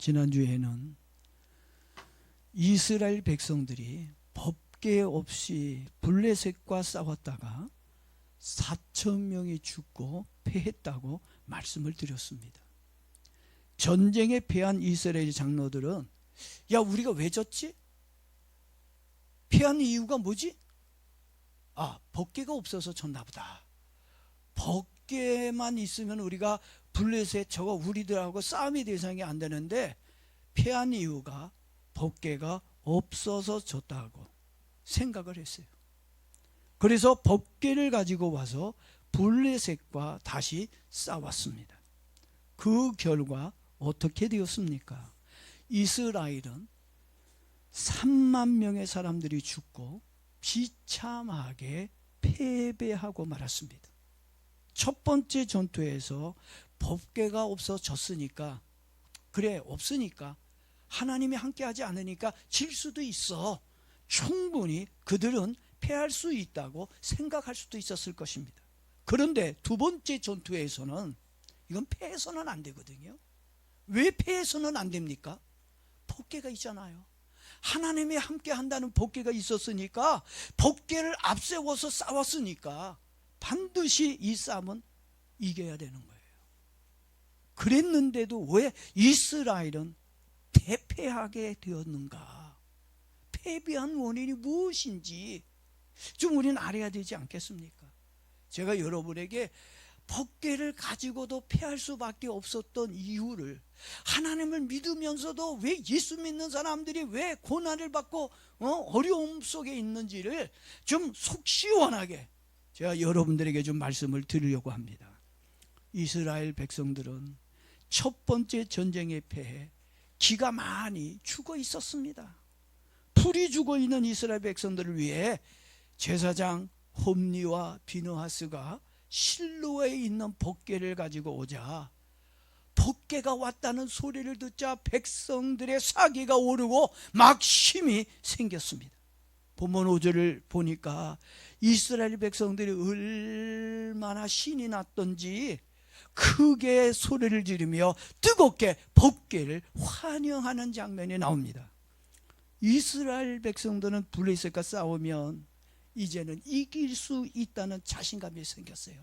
지난주에는 이스라엘 백성들이 법궤 없이 블레셋과 싸웠다가 4,000명이 죽고 패했다고 말씀을 드렸습니다. 전쟁에 패한 이스라엘 장로들은 야, 우리가 왜 졌지? 패한 이유가 뭐지? 아, 법궤가 없어서 졌나 보다. 법궤만 있으면 우리가 블레셋 저거 우리들하고 싸움의 대상이 안 되는데 패한 이유가 법궤가 없어서 졌다고 생각을 했어요. 그래서 법궤를 가지고 와서 블레셋과 다시 싸웠습니다. 그 결과 어떻게 되었습니까? 이스라엘은 3만 명의 사람들이 죽고 비참하게 패배하고 말았습니다. 첫 번째 전투에서 법궤가 없어졌으니까, 그래 없으니까 하나님이 함께하지 않으니까 질 수도 있어, 충분히 그들은 패할 수 있다고 생각할 수도 있었을 것입니다. 그런데 두 번째 전투에서는 이건 패해서는 안 되거든요. 왜 패해서는 안 됩니까? 법궤가 있잖아요. 하나님이 함께 한다는 법궤가 있었으니까, 법궤를 앞세워서 싸웠으니까 반드시 이 싸움은 이겨야 되는 거예요. 그랬는데도 왜 이스라엘은 대패하게 되었는가? 패배한 원인이 무엇인지 좀 우리는 알아야 되지 않겠습니까? 제가 여러분에게 법궤를 가지고도 패할 수밖에 없었던 이유를, 하나님을 믿으면서도 왜 예수 믿는 사람들이 왜 고난을 받고 어려움 속에 있는지를 좀 속 시원하게 제가 여러분들에게 좀 말씀을 드리려고 합니다. 이스라엘 백성들은 첫 번째 전쟁에 패해 기가 많이 죽어 있었습니다. 풀이 죽어 있는 이스라엘 백성들을 위해 제사장 홈리와 비느하스가 실로에 있는 법궤를 가지고 오자, 법궤가 왔다는 소리를 듣자 백성들의 사기가 오르고 막 힘이 생겼습니다. 본문 5절을 보니까 이스라엘 백성들이 얼마나 신이 났던지 크게 소리를 지르며 뜨겁게 법궤를 환영하는 장면이 나옵니다. 이스라엘 백성들은 블레셋과 싸우면 이제는 이길 수 있다는 자신감이 생겼어요.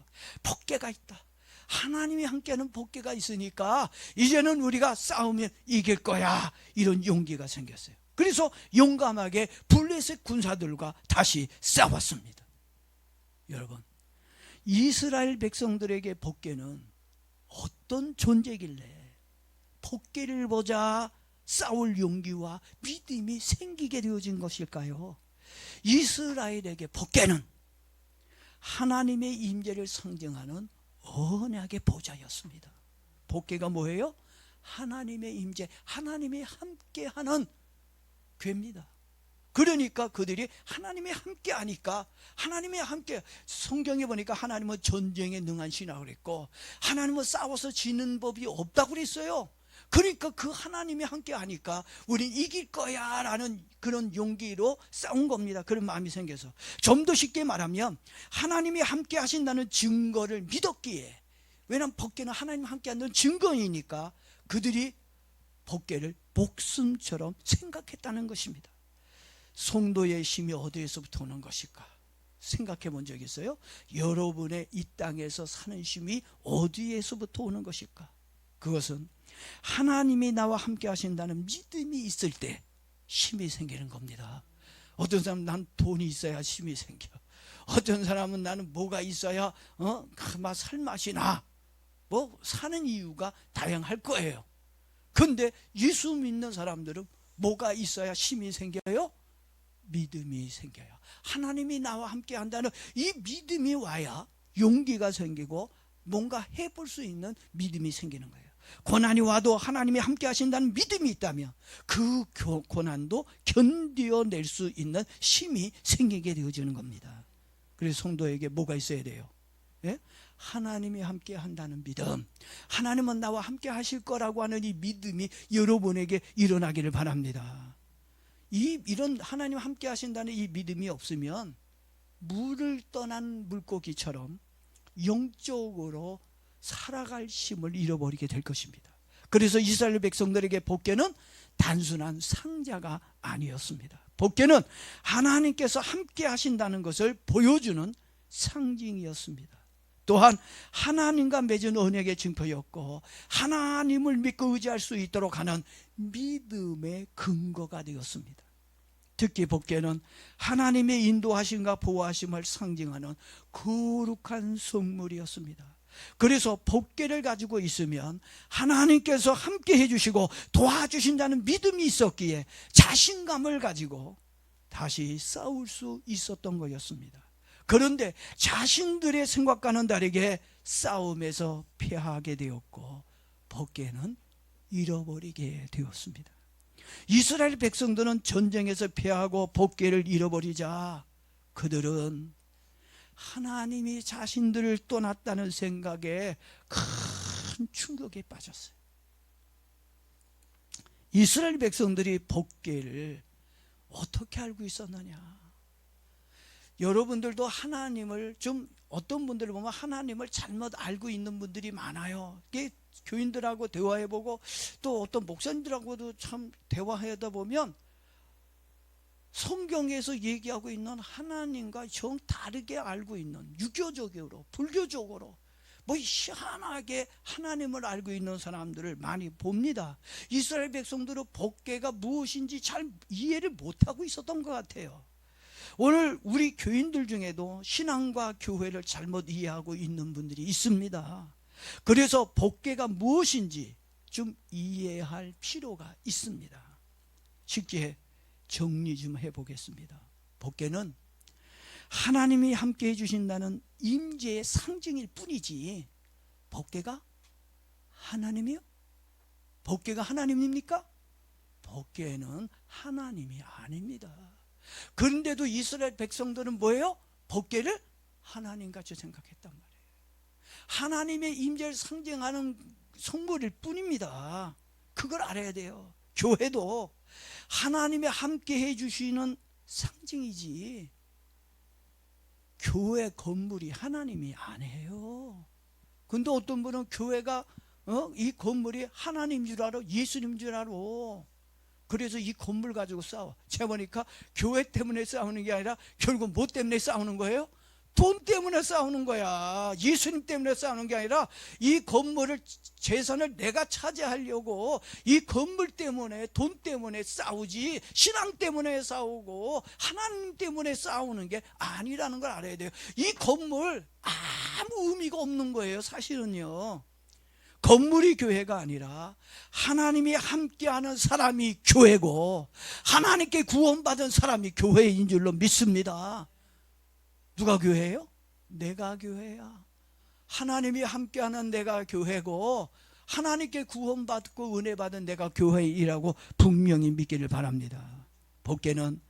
법궤가 있다, 하나님이 함께하는 법궤가 있으니까 이제는 우리가 싸우면 이길 거야, 이런 용기가 생겼어요. 그래서 용감하게 블레셋 군사들과 다시 싸웠습니다. 여러분, 이스라엘 백성들에게 법궤는 어떤 존재길래 법궤를 보자 싸울 용기와 믿음이 생기게 되어진 것일까요? 이스라엘에게 법궤는 하나님의 임재를 상징하는 언약의 보좌였습니다. 법궤가 뭐예요? 하나님의 임재, 하나님이 함께하는 궤입니다. 그러니까 그들이 하나님이 함께하니까, 하나님이 함께, 성경에 보니까 하나님은 전쟁에 능한 신이라고 그랬고 하나님은 싸워서 지는 법이 없다고 그랬어요. 그러니까 그 하나님이 함께하니까 우린 이길 거야 라는 그런 용기로 싸운 겁니다. 그런 마음이 생겨서, 좀 더 쉽게 말하면 하나님이 함께 하신다는 증거를 믿었기에, 왜냐하면 법궤는 하나님 함께 한다는 증거이니까 그들이 법궤를 목숨처럼 생각했다는 것입니다. 성도의 힘이 어디에서부터 오는 것일까? 생각해 본 적 있어요? 여러분의 이 땅에서 사는 힘이 어디에서부터 오는 것일까? 그것은 하나님이 나와 함께 하신다는 믿음이 있을 때 힘이 생기는 겁니다. 어떤 사람은 난 돈이 있어야 힘이 생겨, 어떤 사람은 나는 뭐가 있어야 막 살맛이 나, 뭐 사는 이유가 다양할 거예요. 근데 예수 믿는 사람들은 뭐가 있어야 힘이 생겨요? 믿음이 생겨요. 하나님이 나와 함께 한다는 이 믿음이 와야 용기가 생기고 뭔가 해볼 수 있는 믿음이 생기는 거예요. 고난이 와도 하나님이 함께 하신다는 믿음이 있다면 그 고난도 견뎌낼 수 있는 힘이 생기게 되어지는 겁니다. 그래서 성도에게 뭐가 있어야 돼요? 예? 하나님이 함께 한다는 믿음, 하나님은 나와 함께 하실 거라고 하는 이 믿음이 여러분에게 일어나기를 바랍니다. 이런 하나님 함께 하신다는 이 믿음이 없으면 물을 떠난 물고기처럼 영적으로 살아갈 힘을 잃어버리게 될 것입니다. 그래서 이스라엘 백성들에게 복궤는 단순한 상자가 아니었습니다. 복궤는 하나님께서 함께 하신다는 것을 보여주는 상징이었습니다. 또한 하나님과 맺은 언약의 증표였고 하나님을 믿고 의지할 수 있도록 하는 믿음의 근거가 되었습니다. 특히 복궤는 하나님의 인도하심과 보호하심을 상징하는 거룩한 선물이었습니다. 그래서 복궤를 가지고 있으면 하나님께서 함께 해주시고 도와주신다는 믿음이 있었기에 자신감을 가지고 다시 싸울 수 있었던 거였습니다. 그런데 자신들의 생각과는 다르게 싸움에서 패하게 되었고 복궤는 잃어버리게 되었습니다. 이스라엘 백성들은 전쟁에서 패하고 복궤를 잃어버리자 그들은 하나님이 자신들을 떠났다는 생각에 큰 충격에 빠졌어요. 이스라엘 백성들이 복궤를 어떻게 알고 있었느냐? 여러분들도 하나님을 좀 어떤 분들을 보면 하나님을 잘못 알고 있는 분들이 많아요. 이게 교인들하고 대화해보고 또 어떤 목사님들하고도 참 대화하다 보면 성경에서 얘기하고 있는 하나님과 정 다르게 알고 있는 유교적으로 불교적으로 뭐 희한하게 하나님을 알고 있는 사람들을 많이 봅니다. 이스라엘 백성들은 복궤가 무엇인지 잘 이해를 못하고 있었던 것 같아요. 오늘 우리 교인들 중에도 신앙과 교회를 잘못 이해하고 있는 분들이 있습니다. 그래서 복궤가 무엇인지 좀 이해할 필요가 있습니다. 쉽게 정리 좀 해보겠습니다. 복궤는 하나님이 함께 해주신다는 임재의 상징일 뿐이지 복궤가 하나님이요? 복궤가 하나님입니까? 복궤는 하나님이 아닙니다. 그런데도 이스라엘 백성들은 뭐예요? 복궤를 하나님같이 생각했단 말이에요. 하나님의 임재를 상징하는 성물일 뿐입니다. 그걸 알아야 돼요. 교회도 하나님이 함께 해주시는 상징이지 교회 건물이 하나님이 아니에요. 근데 어떤 분은 교회가 이 건물이 하나님인 줄 알아, 예수님인 줄 알아. 그래서 이 건물 가지고 싸워. 제가 보니까 교회 때문에 싸우는 게 아니라 결국 뭐 때문에 싸우는 거예요? 돈 때문에 싸우는 거야. 예수님 때문에 싸우는 게 아니라 이 건물을 재산을 내가 차지하려고 이 건물 때문에 돈 때문에 싸우지 신앙 때문에 싸우고 하나님 때문에 싸우는 게 아니라는 걸 알아야 돼요. 이 건물 아무 의미가 없는 거예요. 사실은요. 건물이 교회가 아니라 하나님이 함께하는 사람이 교회고 하나님께 구원받은 사람이 교회인 줄로 믿습니다. 누가 교회예요? 내가 교회야. 하나님이 함께하는 내가 교회고 하나님께 구원받고 은혜 받은 내가 교회이라고 분명히 믿기를 바랍니다. 복궤는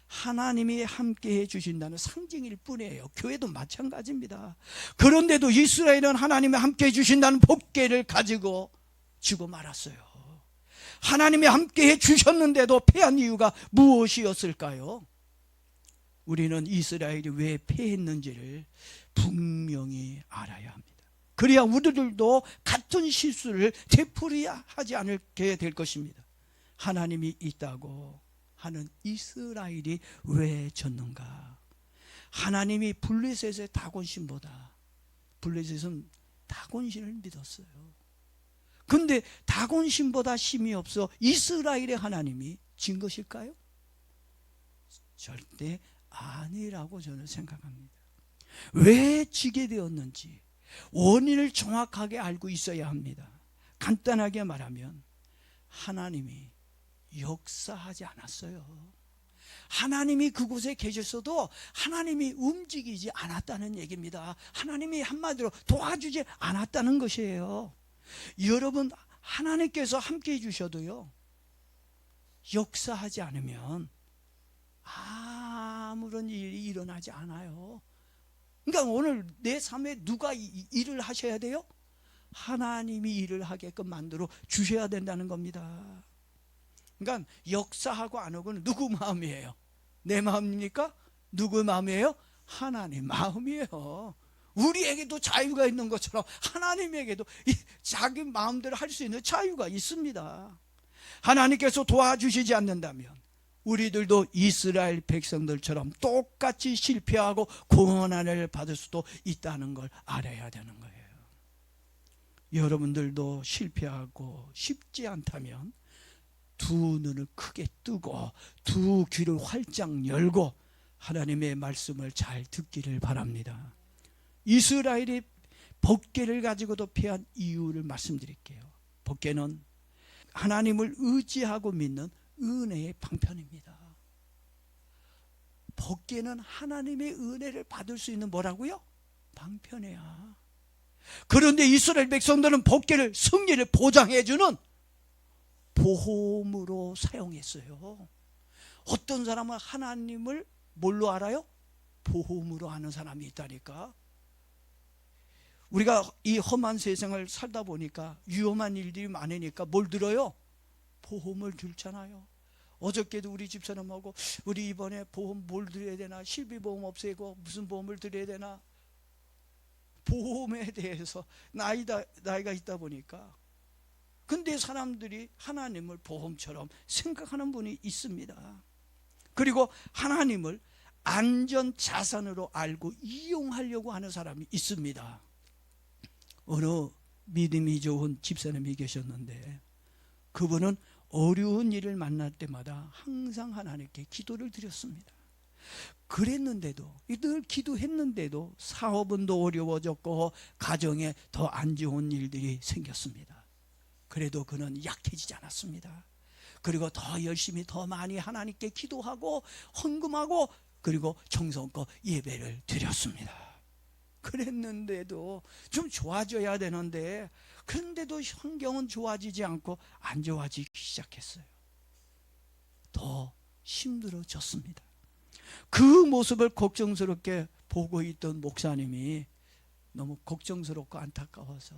하나님이 함께해 주신다는 상징일 뿐이에요. 교회도 마찬가지입니다. 그런데도 이스라엘은 하나님이 함께해 주신다는 복궤를 가지고 지고 말았어요. 하나님이 함께해 주셨는데도 패한 이유가 무엇이었을까요? 우리는 이스라엘이 왜 패했는지를 분명히 알아야 합니다. 그래야 우리들도 같은 실수를 되풀이하지 않게 될 것입니다. 하나님이 있다고 하는 이스라엘이 왜 졌는가? 하나님이 블레셋의 다곤신보다 블레셋은 다곤신을 믿었어요. 근데 다곤신보다 힘이 없어 이스라엘의 하나님이 진 것일까요? 절대 아니라고 저는 생각합니다. 왜 지게 되었는지 원인을 정확하게 알고 있어야 합니다. 간단하게 말하면 하나님이 역사하지 않았어요. 하나님이 그곳에 계셨어도 하나님이 움직이지 않았다는 얘기입니다. 하나님이 한마디로 도와주지 않았다는 것이에요. 여러분, 하나님께서 함께 해주셔도요, 역사하지 않으면 아무런 일이 일어나지 않아요. 그러니까 오늘 내 삶에 누가 일을 하셔야 돼요? 하나님이 일을 하게끔 만들어 주셔야 된다는 겁니다. 그러니까 역사하고 안 하고는 누구 마음이에요? 내 마음입니까? 누구 마음이에요? 하나님 마음이에요. 우리에게도 자유가 있는 것처럼 하나님에게도 자기 마음대로 할 수 있는 자유가 있습니다. 하나님께서 도와주시지 않는다면 우리들도 이스라엘 백성들처럼 똑같이 실패하고 고난을 받을 수도 있다는 걸 알아야 되는 거예요. 여러분들도 실패하고 쉽지 않다면 두 눈을 크게 뜨고 두 귀를 활짝 열고 하나님의 말씀을 잘 듣기를 바랍니다. 이스라엘이 법궤를 가지고도 패한 이유를 말씀드릴게요. 법궤는 하나님을 의지하고 믿는 은혜의 방편입니다. 법궤는 하나님의 은혜를 받을 수 있는 뭐라고요? 방편이야. 그런데 이스라엘 백성들은 법궤를 승리를 보장해주는 보험으로 사용했어요. 어떤 사람은 하나님을 뭘로 알아요? 보험으로 아는 사람이 있다니까. 우리가 이 험한 세상을 살다 보니까 위험한 일들이 많으니까 뭘 들어요? 보험을 들잖아요. 어저께도 우리 집사람하고 우리 이번에 보험 뭘 들어야 되나, 실비보험 없애고 무슨 보험을 들어야 되나, 보험에 대해서 나이가 있다 보니까. 근데 사람들이 하나님을 보험처럼 생각하는 분이 있습니다. 그리고 하나님을 안전자산으로 알고 이용하려고 하는 사람이 있습니다. 어느 믿음이 좋은 집사님이 계셨는데 그분은 어려운 일을 만날 때마다 항상 하나님께 기도를 드렸습니다. 그랬는데도, 늘 기도했는데도 사업은 더 어려워졌고 가정에 더 안 좋은 일들이 생겼습니다. 그래도 그는 약해지지 않았습니다. 그리고 더 열심히 더 많이 하나님께 기도하고 헌금하고 그리고 정성껏 예배를 드렸습니다. 그랬는데도 좀 좋아져야 되는데 그런데도 환경은 좋아지지 않고 안 좋아지기 시작했어요. 더 힘들어졌습니다. 그 모습을 걱정스럽게 보고 있던 목사님이 너무 걱정스럽고 안타까워서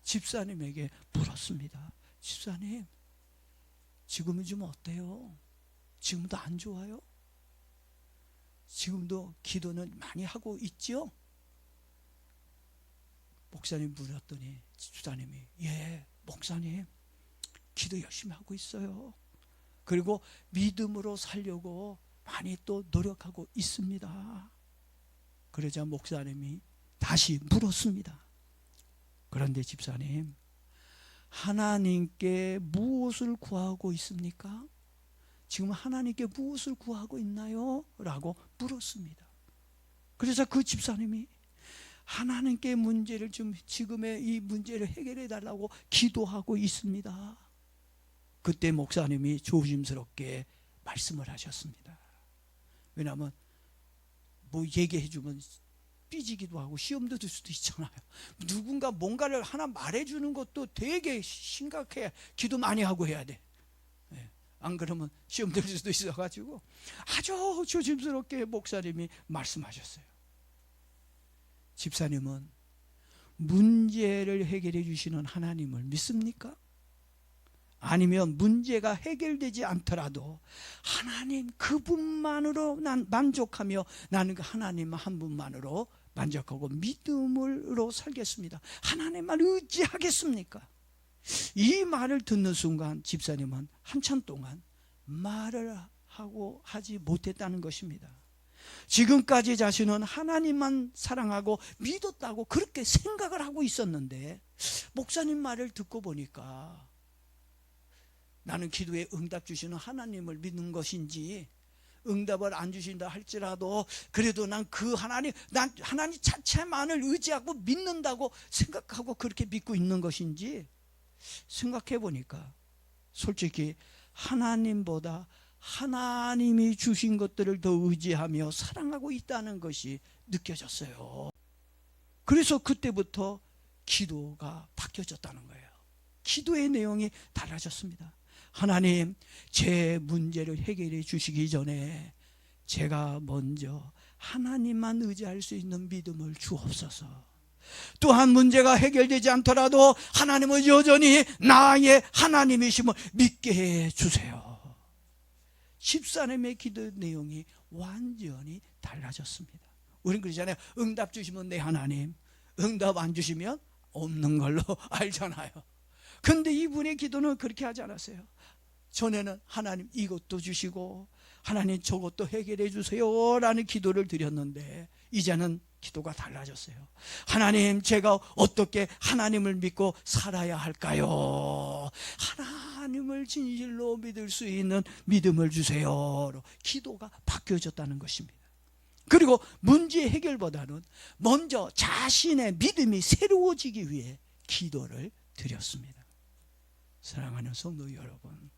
집사님에게 물었습니다. 집사님, 지금은 좀 어때요? 지금도 안 좋아요? 지금도 기도는 많이 하고 있죠? 목사님 물었더니 집사님이 예, 목사님 기도 열심히 하고 있어요. 그리고 믿음으로 살려고 많이 또 노력하고 있습니다. 그러자 목사님이 다시 물었습니다. 그런데 집사님, 하나님께 무엇을 구하고 있습니까? 지금 하나님께 무엇을 구하고 있나요? 라고 물었습니다. 그래서 그 집사님이 하나님께 문제를 지금의 이 문제를 해결해 달라고 기도하고 있습니다. 그때 목사님이 조심스럽게 말씀을 하셨습니다. 왜냐하면 뭐 얘기해 주면 삐지기도 하고 시험도 들 수도 있잖아요. 누군가 뭔가를 하나 말해주는 것도 되게 심각해. 기도 많이 하고 해야 돼. 안 그러면 시험 들 수도 있어가지고 아주 조심스럽게 목사님이 말씀하셨어요. 집사님은 문제를 해결해 주시는 하나님을 믿습니까? 아니면 문제가 해결되지 않더라도 하나님 그분만으로 난 만족하며 나는 그 하나님 한 분만으로 만족하고 믿음으로 살겠습니다. 하나님만 의지하겠습니까? 이 말을 듣는 순간 집사님은 한참 동안 말을 하고 하지 못했다는 것입니다. 지금까지 자신은 하나님만 사랑하고 믿었다고 그렇게 생각을 하고 있었는데 목사님 말을 듣고 보니까 나는 기도에 응답 주시는 하나님을 믿는 것인지 응답을 안 주신다 할지라도 그래도 난 하나님 자체만을 의지하고 믿는다고 생각하고 그렇게 믿고 있는 것인지 생각해 보니까 솔직히 하나님보다 하나님이 주신 것들을 더 의지하며 사랑하고 있다는 것이 느껴졌어요. 그래서 그때부터 기도가 바뀌어졌다는 거예요. 기도의 내용이 달라졌습니다. 하나님, 제 문제를 해결해 주시기 전에 제가 먼저 하나님만 의지할 수 있는 믿음을 주옵소서. 또한 문제가 해결되지 않더라도 하나님은 여전히 나의 하나님이심을 믿게 해 주세요. 집사님의 기도 내용이 완전히 달라졌습니다. 우린 그러잖아요. 응답 주시면 네 하나님, 응답 안 주시면 없는 걸로 알잖아요. 근데 이분의 기도는 그렇게 하지 않았어요. 전에는 하나님 이것도 주시고 하나님 저것도 해결해 주세요 라는 기도를 드렸는데 이제는 기도가 달라졌어요. 하나님, 제가 어떻게 하나님을 믿고 살아야 할까요? 하나님을 진실로 믿을 수 있는 믿음을 주세요. 기도가 바뀌어졌다는 것입니다. 그리고 문제 해결보다는 먼저 자신의 믿음이 새로워지기 위해 기도를 드렸습니다. 사랑하는 성도 여러분,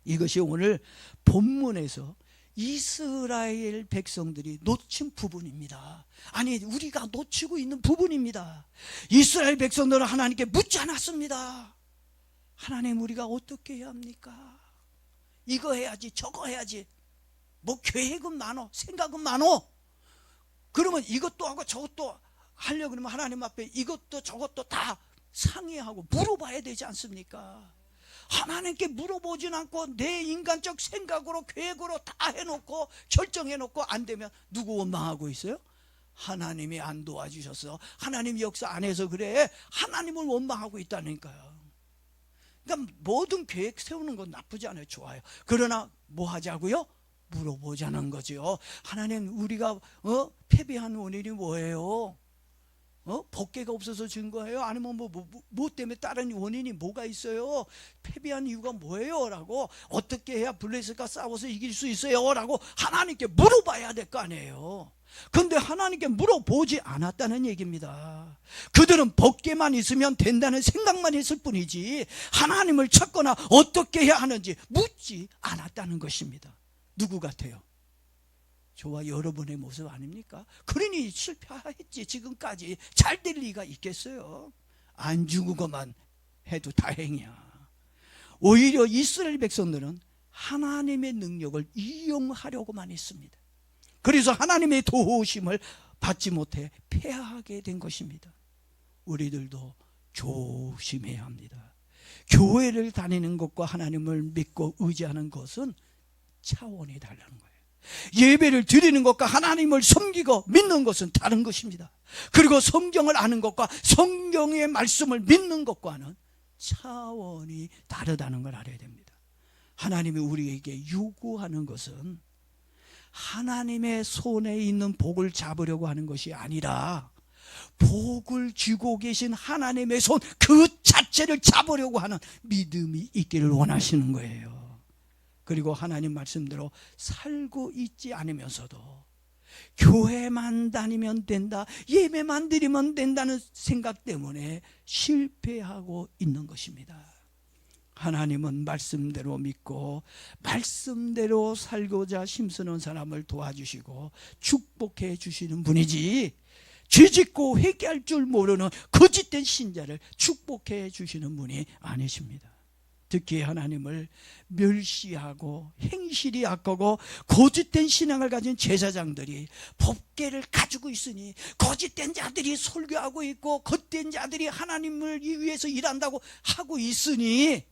이것이 오늘 본문에서 이스라엘 백성들이 놓친 부분입니다. 아니, 우리가 놓치고 있는 부분입니다. 이스라엘 백성들은 하나님께 묻지 않았습니다. 하나님, 우리가 어떻게 해야 합니까? 이거 해야지 저거 해야지, 뭐 계획은 많어, 생각은 많어. 그러면 이것도 하고 저것도 하려고 그러면 하나님 앞에 이것도 저것도 다 상의하고 물어봐야 되지 않습니까? 하나님께 물어보진 않고 내 인간적 생각으로 계획으로 다 해놓고 결정해놓고 안 되면 누구 원망하고 있어요? 하나님이 안 도와주셔서, 하나님 역사 안 해서 그래. 하나님을 원망하고 있다니까요. 그러니까 모든 계획 세우는 건 나쁘지 않아요. 좋아요. 그러나 뭐 하자고요? 물어보자는 거죠. 하나님, 우리가 패배한 원인이 뭐예요? 법궤가 없어서 진 거예요? 아니면 뭐 때문에 다른 원인이 뭐가 있어요? 패배한 이유가 뭐예요? 라고, 어떻게 해야 블레셋과 싸워서 이길 수 있어요? 라고 하나님께 물어봐야 될 거 아니에요. 근데 하나님께 물어보지 않았다는 얘기입니다. 그들은 법궤만 있으면 된다는 생각만 했을 뿐이지 하나님을 찾거나 어떻게 해야 하는지 묻지 않았다는 것입니다. 누구 같아요? 저와 여러분의 모습 아닙니까? 그러니 실패했지. 지금까지 잘 될 리가 있겠어요? 안 죽은 해도 다행이야. 오히려 이스라엘 백성들은 하나님의 능력을 이용하려고만 했습니다. 그래서 하나님의 도우심을 받지 못해 패하게 된 것입니다. 우리들도 조심해야 합니다. 교회를 다니는 것과 하나님을 믿고 의지하는 것은 차원이 다르는 거예요. 예배를 드리는 것과 하나님을 섬기고 믿는 것은 다른 것입니다. 그리고 성경을 아는 것과 성경의 말씀을 믿는 것과는 차원이 다르다는 걸 알아야 됩니다. 하나님이 우리에게 요구하는 것은 하나님의 손에 있는 복을 잡으려고 하는 것이 아니라 복을 쥐고 계신 하나님의 손 그 자체를 잡으려고 하는 믿음이 있기를 원하시는 거예요. 그리고 하나님 말씀대로 살고 있지 않으면서도 교회만 다니면 된다, 예배만 드리면 된다는 생각 때문에 실패하고 있는 것입니다. 하나님은 말씀대로 믿고 말씀대로 살고자 힘쓰는 사람을 도와주시고 축복해 주시는 분이지, 죄짓고 회개할 줄 모르는 거짓된 신자를 축복해 주시는 분이 아니십니다. 특히 하나님을 멸시하고 행실이 악하고 거짓된 신앙을 가진 제사장들이 법궤를 가지고 있으니, 거짓된 자들이 설교하고 있고 겉된 자들이 하나님을 위해서 일한다고 하고 있으니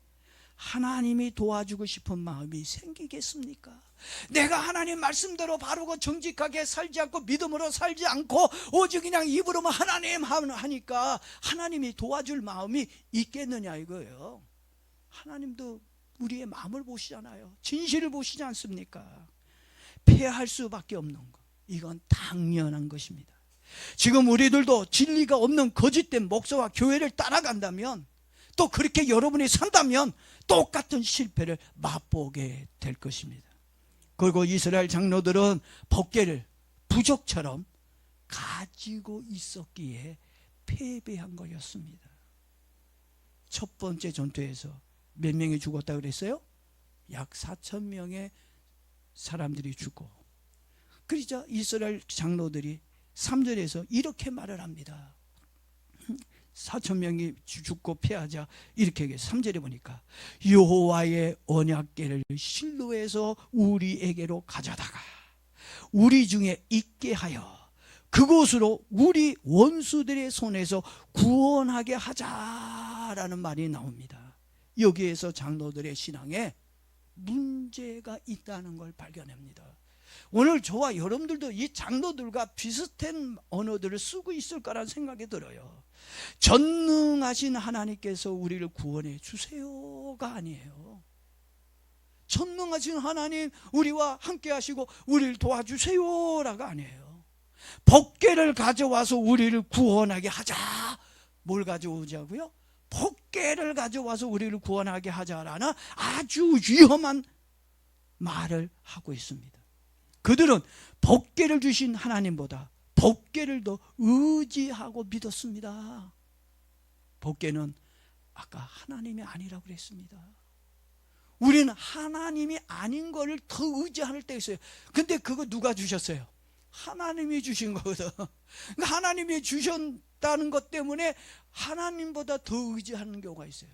하나님이 도와주고 싶은 마음이 생기겠습니까? 내가 하나님 말씀대로 바르고 정직하게 살지 않고 믿음으로 살지 않고 오직 그냥 입으로만 하나님 하니까 하나님이 도와줄 마음이 있겠느냐 이거예요. 하나님도 우리의 마음을 보시잖아요. 진실을 보시지 않습니까? 패할 수밖에 없는 것, 이건 당연한 것입니다. 지금 우리들도 진리가 없는 거짓된 목사와 교회를 따라간다면, 또 그렇게 여러분이 산다면 똑같은 실패를 맛보게 될 것입니다. 그리고 이스라엘 장로들은 법궤를 부적처럼 가지고 있었기에 패배한 거였습니다. 첫 번째 전투에서 몇 명이 죽었다고 그랬어요? 약 4,000명의 사람들이 죽고, 그러자 이스라엘 장로들이 3절에서 이렇게 말을 합니다. 4,000명이 죽고 패하자 이렇게 얘기해요. 3절에 보니까 여호와의 언약궤를 실로에서 우리에게로 가져다가 우리 중에 있게 하여 그곳으로 우리 원수들의 손에서 구원하게 하자라는 말이 나옵니다. 여기에서 장로들의 신앙에 문제가 있다는 걸 발견합니다. 오늘 저와 여러분들도 이 장로들과 비슷한 언어들을 쓰고 있을 거라는 생각이 들어요. 전능하신 하나님께서 우리를 구원해 주세요가 아니에요. 전능하신 하나님 우리와 함께 하시고 우리를 도와주세요라가 아니에요. 법궤를 가져와서 우리를 구원하게 하자. 뭘 가져오자고요? 법궤를 가져와서 우리를 구원하게 하자라는 아주 위험한 말을 하고 있습니다. 그들은 법궤를 주신 하나님보다 법궤를 더 의지하고 믿었습니다. 법궤는 아까 하나님이 아니라고 그랬습니다. 우리는 하나님이 아닌 거를 더 의지할 때 있어요. 근데 그거 누가 주셨어요? 하나님이 주신 거거든. 그러니까 하나님이 주셨다는 것 때문에 하나님보다 더 의지하는 경우가 있어요.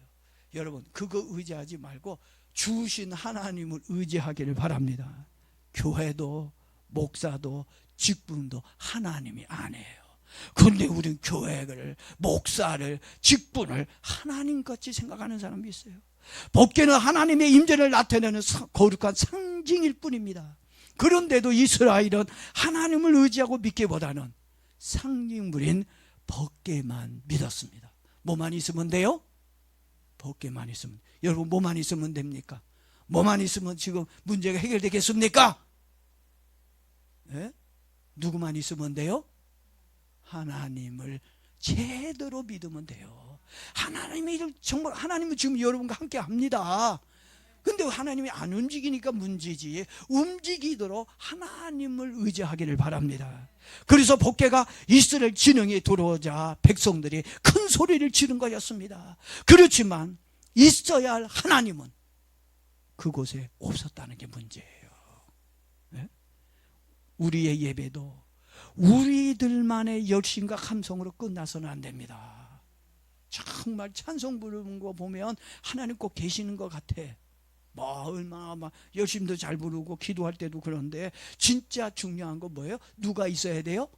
여러분, 그거 의지하지 말고 주신 하나님을 의지하기를 바랍니다. 교회도 목사도 직분도 하나님이 아니에요. 그런데 우리는 교회를, 목사를, 직분을 하나님같이 생각하는 사람이 있어요. 법궤는 하나님의 임재를 나타내는 거룩한 상징일 뿐입니다. 그런데도 이스라엘은 하나님을 의지하고 믿기보다는 상징물인 법궤만 믿었습니다. 뭐만 있으면 돼요? 법궤만 있으면. 여러분, 뭐만 있으면 됩니까? 뭐만 있으면 지금 문제가 해결되겠습니까? 네? 누구만 있으면 돼요? 하나님을 제대로 믿으면 돼요. 하나님이 정말, 하나님은 지금 여러분과 함께 합니다. 근데 하나님이 안 움직이니까 문제지. 움직이도록 하나님을 의지하기를 바랍니다. 그래서 법궤가 이스라엘 진영에 들어오자 백성들이 큰 소리를 지른 거였습니다. 그렇지만 있어야 할 하나님은 그곳에 없었다는 게 문제예요. 네? 우리의 예배도 우리들만의 열심과 감성으로 끝나서는 안 됩니다. 정말 찬송 부르는 거 보면 하나님 꼭 계시는 것 같아. 얼마나 열심도 잘 부르고 기도할 때도 그런데 진짜 중요한 건 뭐예요? 누가 있어야 돼요?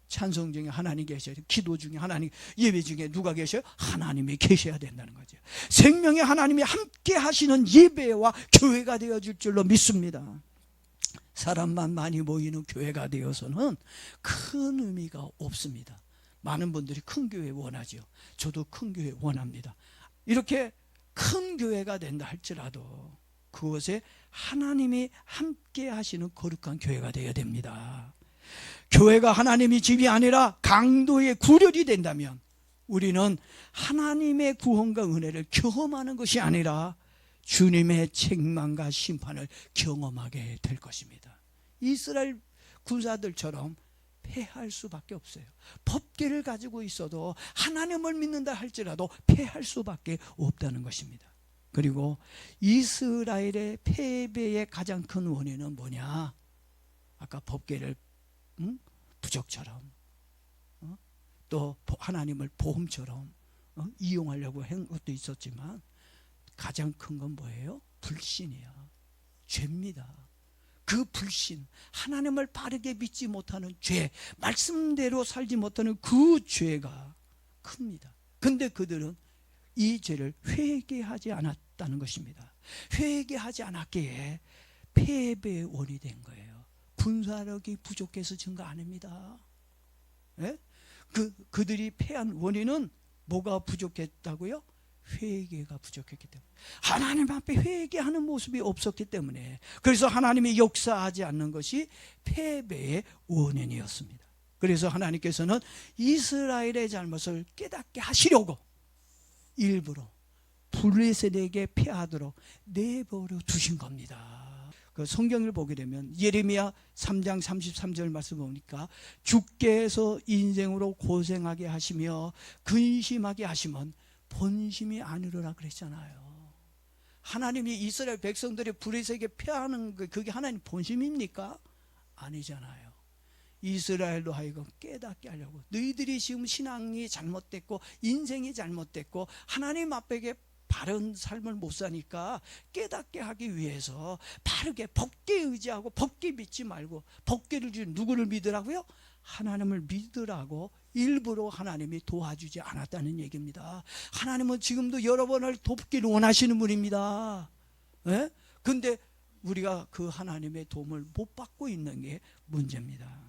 찬송 중에 하나님 계셔야 돼요. 기도 중에 하나님, 예배 중에 누가 계셔요? 하나님이 계셔야 된다는 거죠. 생명의 하나님이 함께 하시는 예배와 교회가 되어질 줄로 믿습니다. 사람만 많이 모이는 교회가 되어서는 큰 의미가 없습니다. 많은 분들이 큰 교회 원하죠. 저도 큰 교회 원합니다. 이렇게 큰 교회가 된다 할지라도 그것에 하나님이 함께 하시는 거룩한 교회가 되어야 됩니다. 교회가 하나님의 집이 아니라 강도의 구렬이 된다면 우리는 하나님의 구원과 은혜를 경험하는 것이 아니라 주님의 책망과 심판을 경험하게 될 것입니다. 이스라엘 군사들처럼 패할 수밖에 없어요. 법궤를 가지고 있어도 하나님을 믿는다 할지라도 패할 수밖에 없다는 것입니다. 그리고 이스라엘의 패배의 가장 큰 원인은 뭐냐? 아까 법궤를 부적처럼 또 하나님을 보험처럼 이용하려고 한 것도 있었지만 가장 큰 건 뭐예요? 불신이야. 죄입니다. 그 불신, 하나님을 바르게 믿지 못하는 죄, 말씀대로 살지 못하는 그 죄가 큽니다. 근데 그들은 이 죄를 회개하지 않았다는 것입니다. 회개하지 않았기에 패배의 원이 된 거예요. 군사력이 부족해서 증거 아닙니다. 네? 그들이 패한 원인은 뭐가 부족했다고요? 회개가 부족했기 때문에, 하나님 앞에 회개하는 모습이 없었기 때문에, 그래서 하나님이 역사하지 않는 것이 패배의 원인이었습니다. 그래서 하나님께서는 이스라엘의 잘못을 깨닫게 하시려고 일부러 블레셋에게 패하도록 내버려 두신 겁니다. 그 성경을 보게 되면 예레미야 3장 33절 말씀 보니까 주께서 인생으로 고생하게 하시며 근심하게 하시면 본심이 아니로라 그랬잖아요. 하나님이 이스라엘 백성들이 블레셋에게 패하는 그게 하나님 본심입니까? 아니잖아요. 이스라엘로 하여금 깨닫게 하려고, 너희들이 지금 신앙이 잘못됐고 인생이 잘못됐고 하나님 앞에 바른 삶을 못 사니까 깨닫게 하기 위해서 바르게 법궤 의지하고 법궤 믿지 말고, 법궤를 주신 누구를 믿으라고요? 하나님을 믿으라고 일부러 하나님이 도와주지 않았다는 얘기입니다. 하나님은 지금도 여러분을 돕기를 원하시는 분입니다. 예? 근데 우리가 그 하나님의 도움을 못 받고 있는 게 문제입니다.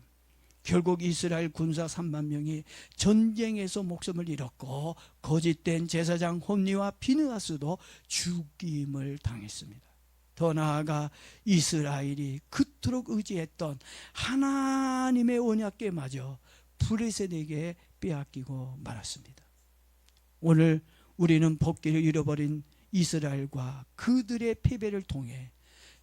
결국 이스라엘 군사 3만 명이 전쟁에서 목숨을 잃었고 거짓된 제사장 홈니와 비느하스도 죽임을 당했습니다. 더 나아가 이스라엘이 그토록 의지했던 하나님의 언약궤마저 블레셋에게 빼앗기고 말았습니다. 오늘 우리는 법궤를 잃어버린 이스라엘과 그들의 패배를 통해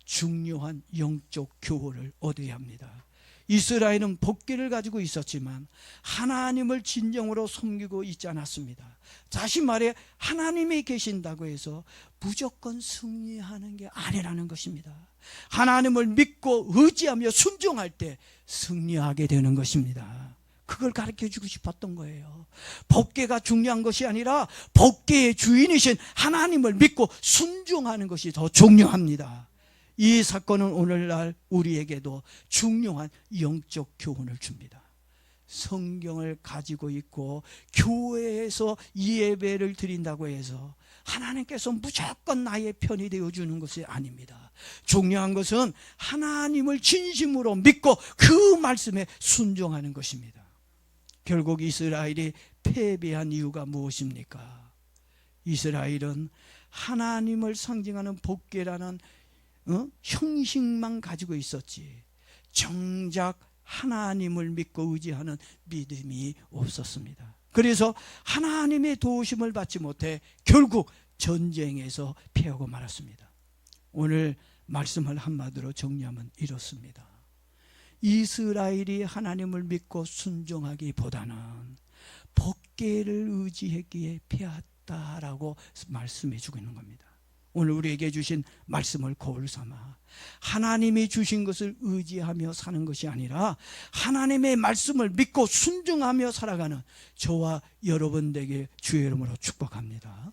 중요한 영적 교훈을 얻어야 합니다. 이스라엘은 법궤를 가지고 있었지만 하나님을 진정으로 섬기고 있지 않았습니다. 다시 말해 하나님이 계신다고 해서 무조건 승리하는 게 아니라는 것입니다. 하나님을 믿고 의지하며 순종할 때 승리하게 되는 것입니다. 그걸 가르쳐주고 싶었던 거예요. 법궤가 중요한 것이 아니라 법궤의 주인이신 하나님을 믿고 순종하는 것이 더 중요합니다. 이 사건은 오늘날 우리에게도 중요한 영적 교훈을 줍니다. 성경을 가지고 있고 교회에서 예배를 드린다고 해서 하나님께서 무조건 나의 편이 되어주는 것이 아닙니다. 중요한 것은 하나님을 진심으로 믿고 그 말씀에 순종하는 것입니다. 결국 이스라엘이 패배한 이유가 무엇입니까? 이스라엘은 하나님을 상징하는 법궤라는 형식만 가지고 있었지 정작 하나님을 믿고 의지하는 믿음이 없었습니다. 그래서 하나님의 도우심을 받지 못해 결국 전쟁에서 패하고 말았습니다. 오늘 말씀을 한마디로 정리하면 이렇습니다. 이스라엘이 하나님을 믿고 순종하기보다는 법궤를 의지했기에 패했다라고 말씀해 주고 있는 겁니다. 오늘 우리에게 주신 말씀을 거울 삼아 하나님이 주신 것을 의지하며 사는 것이 아니라 하나님의 말씀을 믿고 순종하며 살아가는 저와 여러분 되게 주의 이름으로 축복합니다.